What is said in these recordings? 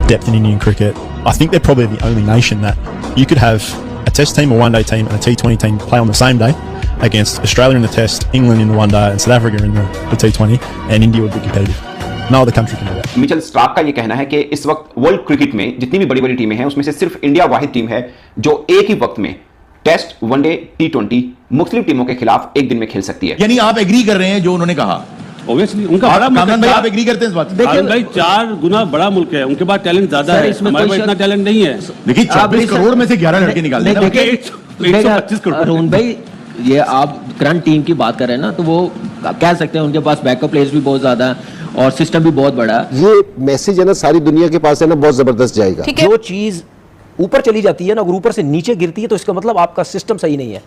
depth in Indian cricket. I think they're probably the only nation that you could have a Test team, a one-day team, and a T20 team play on the same day against Australia in the Test, England in the one-day, and South Africa in the T20, and India would be competitive. No other country can do that. Mitchell Starc का ये कहना है कि इस वक्त world cricket में जितनी भी बड़ी बड़ी टीमें हैं उसमें से सिर्फ इंडिया वाहिद टीम है जो एक ही वक्त में टेस्ट, वनडे, T20 मुख्तलिफ टीमों के खिलाफ एक दिन में खेल सकती है। यानी आप एग्री कर रहे हैं जो उन्होंने कहा? ऑब्वियसली उनका बड़ा कामरान भाई, आप एग्री करते हैं इस बात? देखिए भाई, 4 गुना बड़ा मुल्क है, उनके पास टैलेंट ज्यादा है, हमारे पास इतना टैलेंट नहीं है। देखिए 24 करोड़ में से 11 लड़के निकाल देना। 125 करोड़। अरुण भाई, ये आप करंट टीम की बात कर रहे हैं ना, तो वो कह सकते हैं उनके पास बैकअप प्लेयर्स भी बहुत ज्यादा है और सिस्टम भी बहुत बड़ा है। ये मैसेज है ना सारी दुनिया के पास है ना, बहुत जबरदस्त जाएगा। जो चीज ऊपर चली जाती है ना, अगर ऊपर से नीचे गिरती है तो इसका मतलब आपका सिस्टम सही नहीं है।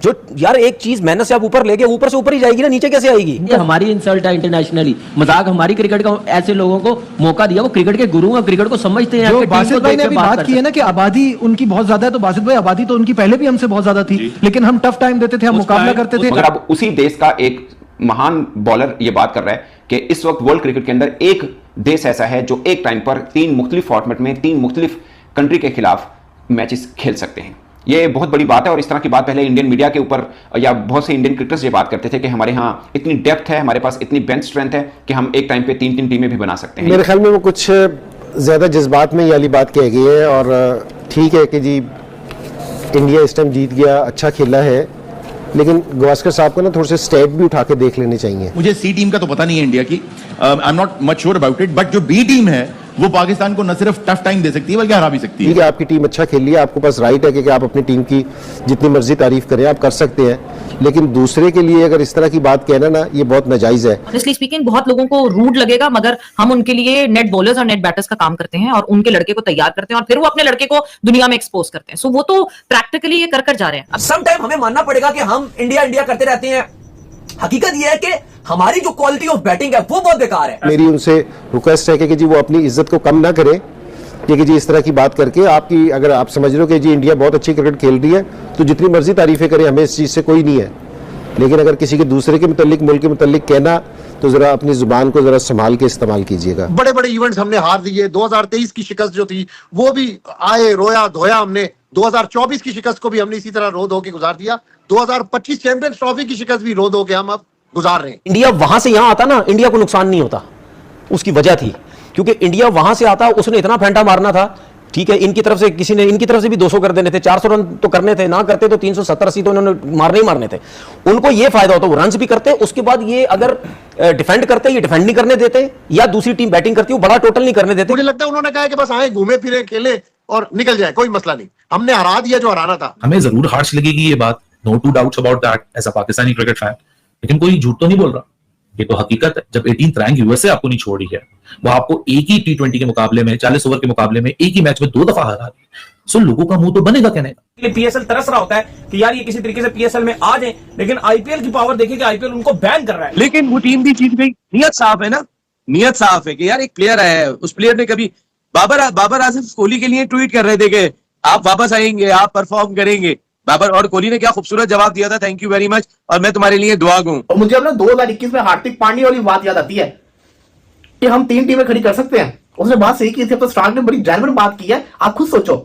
जो यार एक चीज मेहनत से आप ऊपर लेके ऊपर से ऊपर ही जाएगी ना, नीचे कैसे आएगी? ये हमारी इंसल्ट है इंटरनेशनली, मजाक हमारी क्रिकेट का। ऐसे लोगों को मौका दिया, वो क्रिकेट के गुरु हैं, क्रिकेट को समझते हैं। जो बासित भाई ने अभी बात की है ना कि आबादी उनकी बहुत ज्यादा है, तो बासित भाई आबादी तो उनकी पहले भी हमसे बहुत ज्यादा थी, लेकिन हम टफ टाइम देते थे, हम मुकाबला करते थे। मगर अब उसी देश का एक महान बॉलर ये बात कर रहा है कि इस वक्त वर्ल्ड क्रिकेट के अंदर एक देश ऐसा है जो एक टाइम पर 3 मुख्तलिफ फॉर्मेट में 3 मुख्तलिफ कंट्री के खिलाफ मैचेस खेल सकते हैं। ये बहुत बड़ी बात है और इस तरह की बात पहले इंडियन मीडिया के ऊपर या बहुत से इंडियन क्रिकेटर्स ये बात करते थे कि हमारे यहाँ इतनी डेप्थ है, हमारे पास इतनी बेंच स्ट्रेंथ है कि हम एक टाइम पे 3 टीमें भी बना सकते हैं। मेरे ख्याल में वो कुछ ज़्यादा जज्बात में ये वाली बात कही गई है और ठीक है कि जी इंडिया इस टाइम जीत गया, अच्छा खेला है, लेकिन गवास्कर साहब को ना थोड़े से स्टेप भी उठा के देख लेने चाहिए। मुझे सी टीम का तो पता नहीं है इंडिया की, I am not much sure about it, but जो बी टीम है वो पाकिस्तान को न सिर्फ टफ टाइम दे सकती है बल्कि हरा भी सकती है। ठीक है, आपकी टीम अच्छा खेली है, आपके पास राइट है कि आप अपनी टीम की जितनी मर्जी तारीफ करें, आप कर सकते हैं, लेकिन दूसरे के लिए अगर इस तरह की बात कहना ना, ये बहुत नाजायज है। ऑनेस्टली स्पीकिंग बहुत लोगों को रूड लगेगा, मगर हम उनके लिए नेट बॉलर्स और नेट बैटर्स का काम करते हैं और उनके लड़के को तैयार करते हैं और फिर वो अपने लड़के को दुनिया में एक्सपोज करते हैं। सो वो तो प्रैक्टिकली ये कर जा रहे हैं। सम टाइम हमें मानना पड़ेगा कि हम इंडिया इंडिया करते रहते हैं, हकीकत ये है कि हमारी जो क्वालिटी ऑफ बैटिंग है वो बहुत बेकार है। मेरी उनसे रिक्वेस्ट है कि जी वो अपनी इज्जत को कम ना करें, कि जी इस तरह की बात करके आपकी अगर आप समझ रहे हो कि जी इंडिया बहुत अच्छी क्रिकेट खेल रही है तो जितनी मर्जी तारीफें करें, हमें इस चीज से कोई नहीं है, लेकिन अगर किसी के दूसरे के मुतालिक, मुल्क के मुतालिक कहना, तो जरा अपनी जुबान को जरा संभाल के इस्तेमाल कीजिएगा। बड़े बड़े इवेंट्स हमने हार दिए, 2023 की शिकस्त जो थी वो भी आए, रोया धोया हमने, 2024 की शिकस्त को भी हमने इसी तरह रो धो के गुजार दिया, 2025 चैंपियंस ट्रॉफी की शिकस्त भी रो धो के हम अब गुजार रहे हैं। इंडिया वहां से यहां आता ना, इंडिया को नुकसान नहीं होता, उसकी वजह थी क्योंकि इंडिया वहां से आता, उसने इतना फेंटा मारना था। ठीक है, इनकी तरफ से किसी ने इनकी तरफ से भी 200 कर देने थे, 400 रन तो करने थे, ना करते तो 370-80 तो इन्होंने मारने ही मारने थे। उनको ये फायदा होता, वो रन्स भी करते, उसके बाद ये अगर डिफेंड करते, ये डिफेंड नहीं करने देते, या दूसरी टीम बैटिंग करती है बड़ा टोटल नहीं करने देते। मुझे लगता है उन्होंने कहा कि बस आए, घूमे फिरे, खेले और निकल जाए, कोई मसला नहीं, हमने हरा दिया जो हराना था। हमें जरूर हार्श लगेगी ये बात, no two doubts about that as a Pakistani cricket fan, लेकिन कोई झूठ तो नहीं बोल रहा, ये तो हकीकत है। जब 18th रैंक यूएसए आपको नहीं छोड़ी है, वो आपको एक ही T20 के मुकाबले में 40 ओवर के मुकाबले में एक ही मैच में 2 दफा हरा दी, सो लोगों का मुंह तो बनेगा कहने का। पीएसएल तरस रहा होता है कि यार ये किसी तरीके से पीएसएल में आ जाए, लेकिन आईपीएल की पावर देखिए कि आईपीएल उनको बैन कर रहा है। लेकिन वो टीम भी जीत गई, नियत साफ है ना, नियत साफ है कि यार एक प्लेयर है, उस प्लेयर ने कभी बाबर आसिफ कोहली के लिए ट्वीट कर रहे थे कि आप वापस आएंगे, आप परफॉर्म करेंगे। बाबर और कोहली ने क्या खूबसूरत जवाब दिया था, थैंक यू वेरी मच और मैं तुम्हारे लिए दुआ गूं। और मुझे अपना 2021 में हार्दिक पांड्या वाली बात याद आती है कि हम 3 टीमें खड़ी कर सकते हैं। उसने बात सही की थी, तो स्टार्क ने बड़ी जेन्युइन बात की है। आप खुद सोचो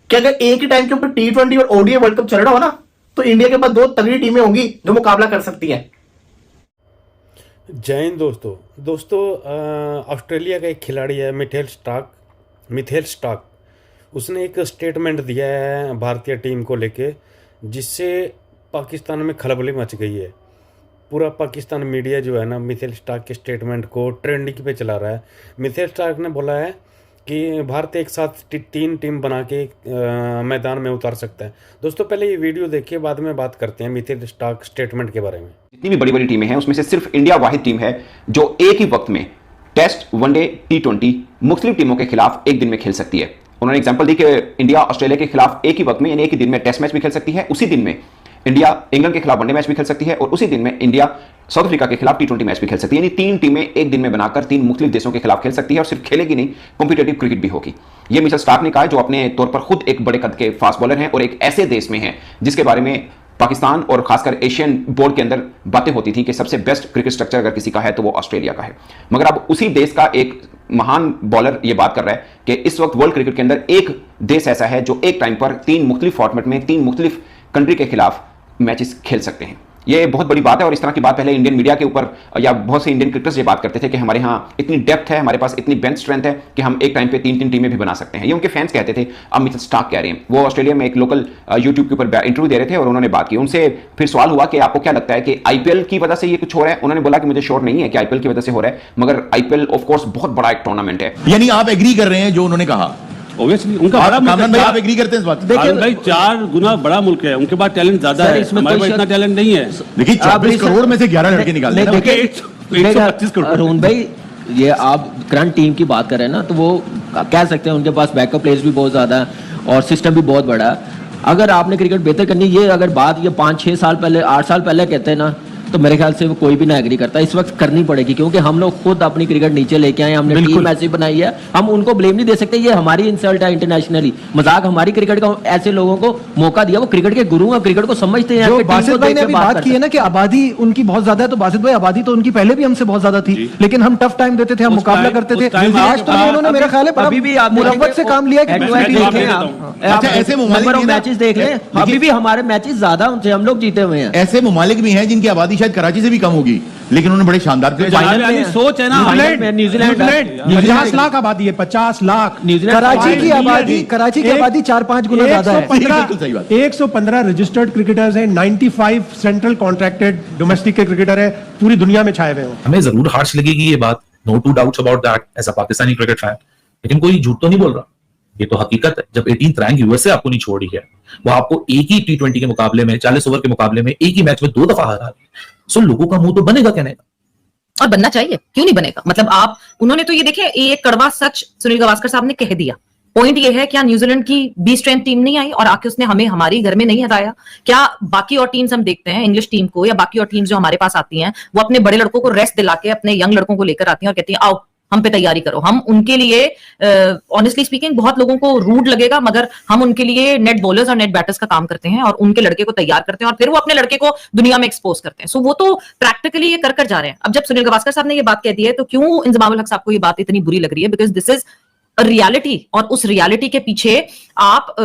कि अगर एक ही टाइम के ऊपर T20 और ओडीआई वर्ल्ड कप चल रहा हो ना, तो इंडिया के पास 2 तगड़ी टीमें होंगी जो मुकाबला कर सकती हैं। जय हिंद दोस्तों, ऑस्ट्रेलिया का एक खिलाड़ी है मिथेल स्टार्क, उसने एक स्टेटमेंट दिया है भारतीय टीम को लेके, जिससे पाकिस्तान में खलबली मच गई है। पूरा पाकिस्तान मीडिया जो है ना मिथेल स्टार्क के स्टेटमेंट को ट्रेंडिंग पे चला रहा है। मिथेल स्टार्क ने बोला है कि भारत एक साथ 3 टीम बना के मैदान में उतार सकता है। दोस्तों पहले ये वीडियो देखिए, बाद में बात करते हैं मिथेल स्टार्क स्टेटमेंट के बारे में। जितनी भी बड़ी बड़ी टीमें हैं उसमें से सिर्फ इंडिया वाहिद टीम है जो एक ही वक्त में टेस्ट, वनडे, T20 मुख्तलिफ टीमों के खिलाफ एक दिन में खेल सकती है। उन्होंने एग्जांपल दी कि इंडिया ऑस्ट्रेलिया के खिलाफ एक ही वक्त में यानी एक ही दिन में टेस्ट मैच भी खेल सकती है, उसी दिन में इंडिया इंग्लैंड के खिलाफ वनडे मैच भी खेल सकती है और उसी दिन में इंडिया साउथ अफ्रीका के खिलाफ T20 मैच भी खेल सकती है। यानी 3 टीमें एक दिन में बनाकर 3 मुख्तलिफ देशों के खिलाफ खेल सकती है और सिर्फ खेलेगी नहीं, कॉम्पिटेटिव क्रिकेट भी होगी। ये मिचेल स्टार्क ने कहा है, जो अपने तौर पर खुद एक बड़े कद के फास्ट बॉलर हैं और एक ऐसे देश में हैं जिसके बारे में पाकिस्तान और खासकर एशियन बोर्ड के अंदर बातें होती थी कि सबसे बेस्ट क्रिकेट स्ट्रक्चर अगर किसी का है तो वो ऑस्ट्रेलिया का है। मगर अब उसी देश का एक महान बॉलर ये बात कर रहा है कि इस वक्त वर्ल्ड क्रिकेट के अंदर एक देश ऐसा है जो एक टाइम पर 3 मुख्तलिफ फॉर्मेट में 3 मुख्तलिफ कंट्री के खिलाफ मैचेस खेल सकते हैं। ये बहुत बड़ी बात है और इस तरह की बात पहले इंडियन मीडिया के ऊपर या बहुत से इंडियन क्रिकेटर्स ये बात करते थे कि हमारे यहाँ इतनी डेप्थ है, हमारे पास इतनी बेंच स्ट्रेंथ है कि हम एक टाइम पे 3-3 टीमें भी बना सकते हैं। ये उनके फैंस कहते थे। अब मिचेल स्टार्क कह रहे हैं, वो ऑस्ट्रेलिया में एक लोकल यूट्यूब के ऊपर इंटरव्यू दे रहे थे और उन्होंने बात की। उनसे फिर सवाल हुआ कि आपको क्या लगता है कि आईपीएल की वजह से ये कुछ हो रहा है? उन्होंने बोला कि मुझे श्योर नहीं है कि आईपीएल की वजह से हो रहा है, मगर आईपीएल ऑफकोर्स बहुत बड़ा एक टूर्नामेंट है। यानी आप एग्री कर रहे हैं जो उन्होंने कहा? ऑब्वियसली उनका बड़ा कामरान भाई, आप एग्री करते हैं इस बात? देखिए भाई, 4 गुना बड़ा मुल्क है, उनके पास टैलेंट ज्यादा है, हमारे पास इतना टैलेंट नहीं है। देखिए 24 करोड़ में से 11 लड़के निकालते हैं। 125 करोड़। अरुण भाई, ये आप करंट टीम की बात कर रहे हैं ना, तो वो कह सकते हैं उनके पास बैकअप प्लेयर्स भी बहुत ज्यादा है और सिस्टम भी बहुत बड़ा है। अगर आपने क्रिकेट बेहतर करनी, ये अगर बात ये 5-6 साल पहले 8 साल पहले कहते हैं ना, तो मेरे ख्याल से वो कोई भी ना एग्री करता। इस वक्त करनी पड़ेगी क्योंकि हम लोग खुद अपनी क्रिकेट नीचे लेके आए, हमने टीम ऐसी बनाई है, हम उनको ब्लेम नहीं दे सकते। ये हमारी इंसल्ट है इंटरनेशनली, मजाक हमारी क्रिकेट का। ऐसे लोगों को मौका दिया, वो क्रिकेट के गुरु हैं, क्रिकेट को समझते हैं। जो बासित भाई ने अभी बात की है ना कि आबादी उनकी बहुत ज्यादा है, तो बासित भाई आबादी तो उनकी पहले भी हमसे बहुत ज्यादा थी, लेकिन हम टफ टाइम देते थे, हम मुकाबला करते थे। आज तो उन्होंने मेरा ख्याल है अभी भी मुरव्वत से काम लिया ऐसे मैचेस देख लें, अभी भी हमारे मैचेस ज्यादा उनसे, हम लोग जीते हुए हैं। ऐसे ममालिक भी हैं जिनकी आबादी शायद कराची से भी कम होगी, लेकिन उन्होंने बड़े शानदार सोच है ना। न्यूजीलैंड 50 लाख आबादी है, 50 लाख। कराची की आबादी 4-5 गुना ज्यादा है। 115 रजिस्टर्ड क्रिकेटर्स हैं, 95 सेंट्रल कॉन्ट्रैक्टेड डोमेस्टिक के क्रिकेटर है, पूरी दुनिया में छाए हुए हैं। हमें जरूर हार्श लगेगी ये बात, no two doubts about that as a Pakistani cricket fan, लेकिन कोई झूठ तो नहीं बोल रहा, ये तो हकीकत है। जब 18th रैंक यूएसए आपको नहीं छोड़ी है, वो आपको एक ही T20 के मुकाबले में 40 ओवर के मुकाबले में एक ही मैच में 2 दफा हरा है, सो लोगों का मुंह तो बनेगा कहने का, और बनना चाहिए, क्यों नहीं बनेगा। मतलब आप, उन्होंने तो ये देखे, ये कड़वा सच सुनील गावस्कर साहब ने कह दिया। पॉइंट ये है, क्या न्यूजीलैंड की बी स्ट्रेंथ टीम नहीं आई और आके उसने हमें हमारी घर में नहीं हराया? क्या बाकी और टीम्स हम देखते हैं, इंग्लिश टीम को या बाकी और टीम्स जो हमारे पास आती हैं, वो अपने बड़े लड़कों को रेस्ट दिला के अपने यंग लड़कों को लेकर आती हैं और कहती हैं आओ हम पे तैयारी करो। हम उनके लिए ऑनेस्टली स्पीकिंग बहुत लोगों को रूड लगेगा, मगर हम उनके लिए नेट बॉलर्स और नेट बैटर्स का काम करते हैं और उनके लड़के को तैयार करते हैं और फिर वो अपने लड़के को दुनिया में एक्सपोज करते हैं। सो वो तो प्रैक्टिकली ये कर जा रहे हैं। अब जब सुनील गावस्कर साहब ने ये बात कह दी है, तो क्यों इंजमाम उल हक साहब को ये बात इतनी बुरी लग रही है? बिकॉज दिस इज रियलिटी, और उस रियलिटी के पीछे आप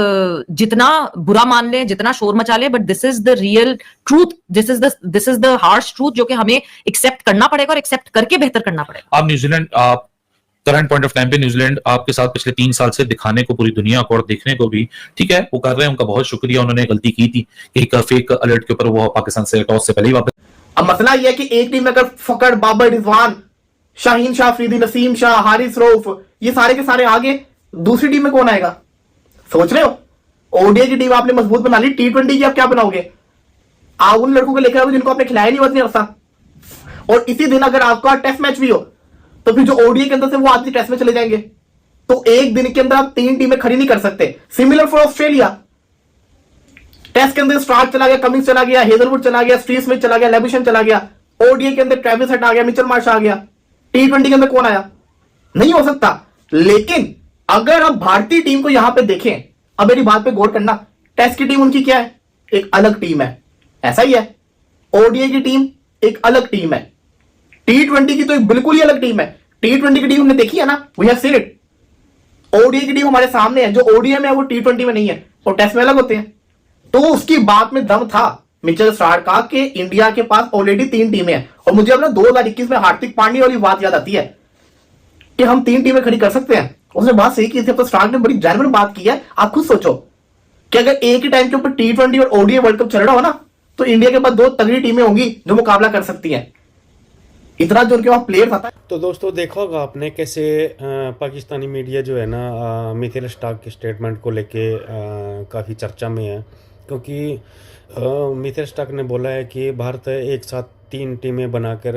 जितना बुरा मान लें, जितना शोर मचा लें, but this is the real truth, this is the harsh truth जो कि हमें एक्सेप्ट करना पड़ेगा और एक्सेप्ट करके बेहतर करना पड़ेगा। आप न्यूजीलैंड, आप करंट पॉइंट ऑफ टाइम पे न्यूजीलैंड आपके साथ पिछले 3 साल से दिखाने को पूरी दुनिया को और देखने को भी ठीक है, वो कर रहे हैं, उनका बहुत शुक्रिया। उन्होंने गलती की थी, एक फेक अलर्ट के ऊपर वो पाकिस्तान से टॉस से पहले ही वापस। अब मसला यह है कि एक टीम में अगर फकड़, बाबर रिजवान, शाहीन शाह अफरीदी, नसीम शाह, हारिस रऊफ, ये सारे के सारे आगे, दूसरी टीम में कौन आएगा? सोच रहे हो? ओडीआई की टीम आपने मजबूत बना ली, T20 की आप क्या बनाओगे? आप उन लड़कों को लेकर आओगे जिनको आपने खिलाया नहीं उतनी अरसा, और इसी दिन अगर आपका टेस्ट मैच भी हो तो फिर जो ओडीआई के अंदर से वो आदमी टेस्ट में चले जाएंगे, तो एक दिन के अंदर आप 3 टीमें खड़ी नहीं कर सकते। सिमिलर फॉर ऑस्ट्रेलिया, टेस्ट के अंदर स्टार्क चला गया, कमिंस चला गया, हेजलवुड चला गया, स्टीव स्मिथ चला गया, लेबिशन चला गया, ओडीआई के अंदर ट्रेविस हेड आ गया, मिचेल मार्श आ गया, T20 के अंदर कौन आया? नहीं हो सकता। लेकिन अगर हम भारतीय टीम को यहां पे देखें, अब मेरी बात पे गौर करना, टेस्ट की टीम उनकी क्या है? एक अलग टीम है, ऐसा ही है। ओडीआई की टीम एक अलग टीम है, T20 की तो एक बिल्कुल ही अलग टीम है। T20 की टीम हमने देखी है ना, we have seen it. ODI की टीम हमारे सामने है, जो ओडीआई में है वो T20 में नहीं है, और टेस्ट में अलग होते हैं। तो उसकी बात में दम था मिचेल स्टार्क का कि इंडिया के पास ऑलरेडी 3 टीमें हैं। और मुझे अपना 2021 में हार्दिक पांड्या वाली बात याद आती है कि हम 3 टीमें खड़ी कर सकते हैं। उसने बात सही की थी, तो स्टार्क ने बड़ी जेन्युइन बात की है। आप खुद सोचो कि अगर एक ही टाइम के ऊपर T20 और ओडीआई वर्ल्ड कप चल रहा हो ना, तो इंडिया के पास 2 तगड़ी टीमें होंगी जो मुकाबला कर सकती हैं। इतना जो उनके पास प्लेयर आता है। तो दोस्तों देखा होगा आपने कैसे पाकिस्तानी मीडिया जो है ना मिचेल स्टार्क के स्टेटमेंट को लेके काफ़ी चर्चा में है, क्योंकि मिचेल स्टार्क ने बोला है कि भारत एक साथ 3 टीमें बनाकर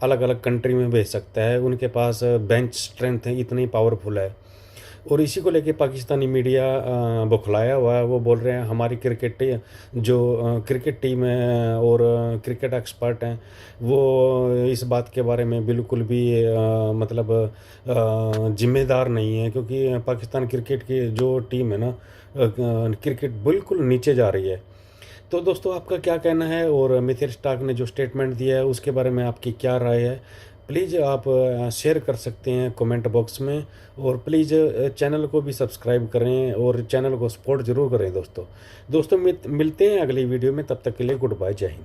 अलग अलग कंट्री में भेज सकता है, उनके पास बेंच स्ट्रेंथ है, इतनी पावरफुल है। और इसी को लेके पाकिस्तानी मीडिया बौखलाया हुआ है। वो बोल रहे हैं हमारी क्रिकेट टीम है और क्रिकेट एक्सपर्ट हैं, वो इस बात के बारे में बिल्कुल भी मतलब जिम्मेदार नहीं है, क्योंकि पाकिस्तान क्रिकेट की जो टीम है ना, क्रिकेट बिल्कुल नीचे जा रही है। तो दोस्तों आपका क्या कहना है और मिथेल स्टार्क ने जो स्टेटमेंट दिया है उसके बारे में आपकी क्या राय है? प्लीज़ आप शेयर कर सकते हैं कमेंट बॉक्स में, और प्लीज़ चैनल को भी सब्सक्राइब करें और चैनल को सपोर्ट ज़रूर करें दोस्तों। मिलते हैं अगली वीडियो में, तब तक के लिए गुड बाय, जय हिंद।